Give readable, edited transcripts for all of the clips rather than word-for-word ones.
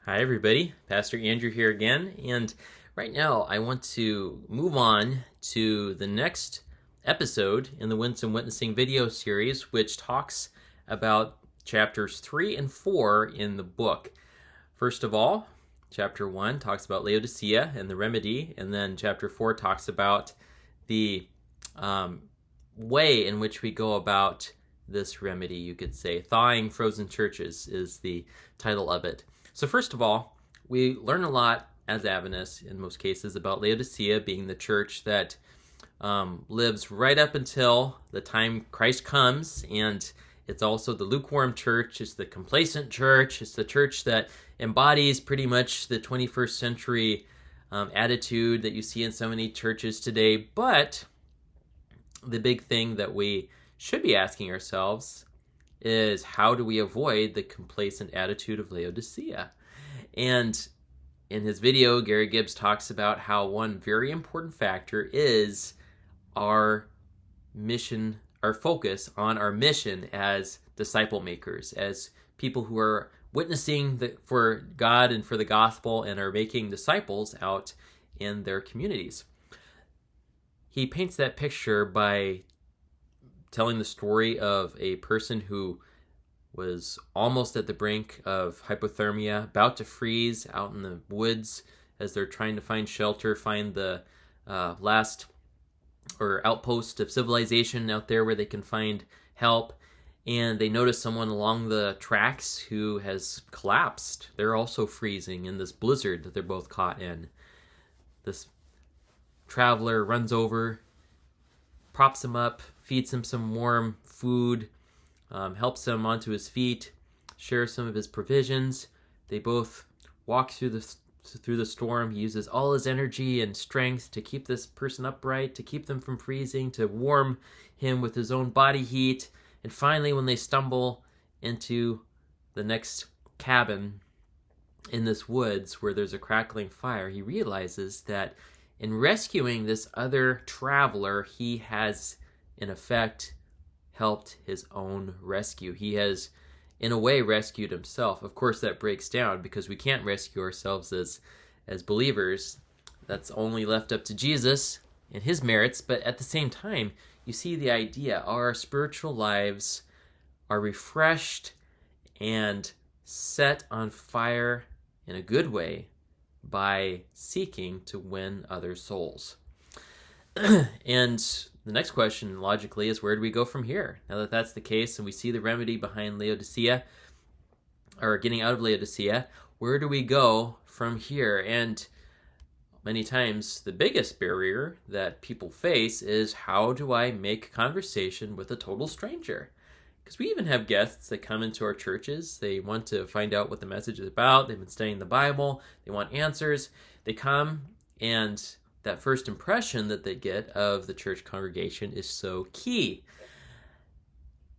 Hi, everybody. Pastor Andrew here again. And right now, I want to move on to the next episode in the Winsome Witnessing video series, which talks about chapters 3 and 4 in the book. First of all, chapter 1 talks about Laodicea and the remedy, and then chapter 4 talks about the way in which we go about this remedy, you could say. Thawing Frozen Churches is the title of it. So first of all, we learn a lot as Adventists, in most cases, about Laodicea being the church that lives right up until the time Christ comes, and it's also the lukewarm church, it's the complacent church, it's the church that embodies pretty much the 21st century attitude that you see in so many churches today. But the big thing that we should be asking ourselves is, how do we avoid the complacent attitude of Laodicea? And in his video, Gary Gibbs talks about how one very important factor is our mission, our focus on our mission as disciple makers, as people who are witnessing for God and for the gospel and are making disciples out in their communities. He paints that picture by telling the story of a person who was almost at the brink of hypothermia, about to freeze out in the woods as they're trying to find shelter, find the last or outpost of civilization out there where they can find help. And they notice someone along the tracks who has collapsed. They're also freezing in this blizzard that they're both caught in. This traveler runs over, props him up, feeds him some warm food, helps him onto his feet, shares some of his provisions. They both walk through the storm. He uses all his energy and strength to keep this person upright, to keep them from freezing, to warm him with his own body heat. And finally, when they stumble into the next cabin in this woods where there's a crackling fire, he realizes that in rescuing this other traveler, he has, in effect, helped his own rescue. He has, in a way, rescued himself. Of course, that breaks down because we can't rescue ourselves as believers. That's only left up to Jesus and his merits. But at the same time, you see the idea. Our spiritual lives are refreshed and set on fire in a good way by seeking to win other souls. And the next question, logically, is where do we go from here? Now that that's the case and we see the remedy behind Laodicea, or getting out of Laodicea, where do we go from here? And many times the biggest barrier that people face is, how do I make conversation with a total stranger? Because we even have guests that come into our churches. They want to find out what the message is about. They've been studying the Bible. They want answers. They come, and that first impression that they get of the church congregation is so key.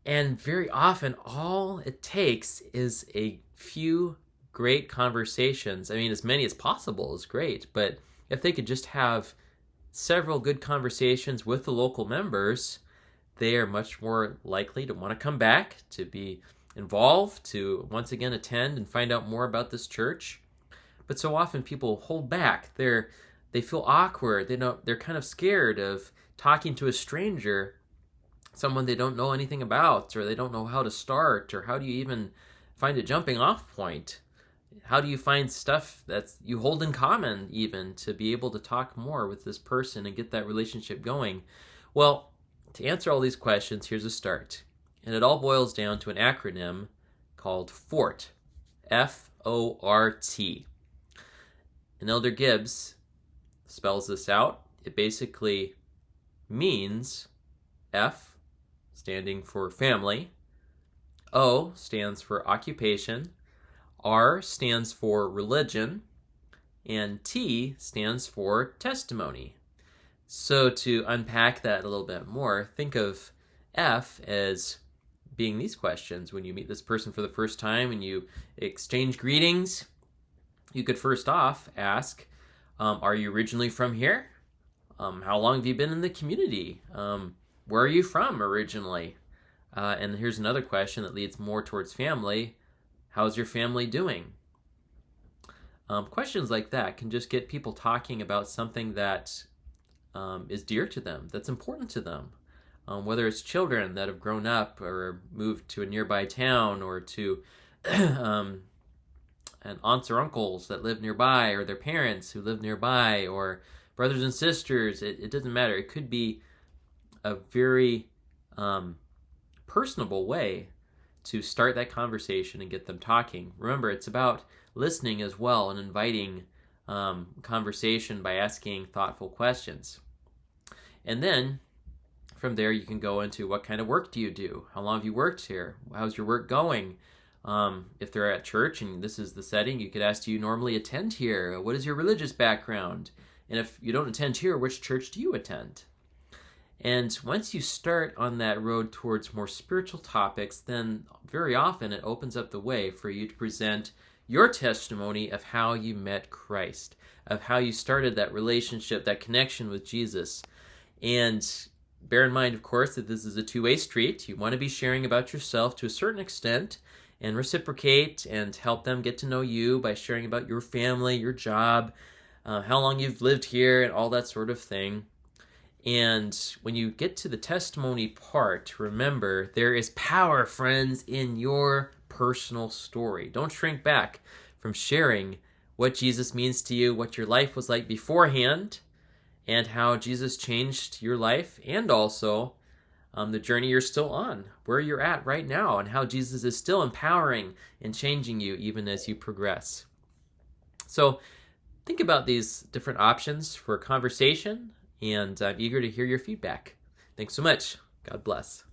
And very often, all it takes is a few great conversations. I mean, as many as possible is great, but if they could just have several good conversations with the local members, they are much more likely to want to come back, to be involved, to once again attend and find out more about this church. But so often people hold back. They feel awkward. They're kind of scared of talking to a stranger, someone they don't know anything about, or they don't know how to start, or how do you even find a jumping off point? How do you find stuff that you hold in common even to be able to talk more with this person and get that relationship going? Well, to answer all these questions, here's a start. And it all boils down to an acronym called FORT. F-O-R-T. And Elder Gibbs spells this out. It basically means F, standing for family. O stands for occupation. R stands for religion. And T stands for testimony. So to unpack that a little bit more, think of F as being these questions. When you meet this person for the first time and you exchange greetings, you could first off ask, are you originally from here? How long have you been in the community? Where are you from originally? And here's another question that leads more towards family. How's your family doing? Questions like that can just get people talking about something that is dear to them, that's important to them. Whether it's children that have grown up or moved to a nearby town, or to and aunts or uncles that live nearby, or their parents who live nearby, or brothers and sisters. It doesn't matter. It could be a very personable way to start that conversation and get them talking. Remember, it's about listening as well, and inviting conversation by asking thoughtful questions. And then from there, you can go into what kind of work do you do? How long have you worked here? How's your work going? If they're at church and this is the setting, you could ask, do you normally attend here? What is your religious background? And if you don't attend here, which church do you attend? And once you start on that road towards more spiritual topics, then very often it opens up the way for you to present your testimony of how you met Christ, of how you started that relationship, that connection with Jesus. And bear in mind, of course, that this is a two-way street. You want to be sharing about yourself to a certain extent, and reciprocate and help them get to know you by sharing about your family, your job, how long you've lived here, and all that sort of thing. And when you get to the testimony part, remember, there is power, friends, in your personal story. Don't shrink back from sharing what Jesus means to you, what your life was like beforehand, and how Jesus changed your life, and also the journey you're still on, where you're at right now, and how Jesus is still empowering and changing you even as you progress. So think about these different options for conversation, and I'm eager to hear your feedback. Thanks so much. God bless.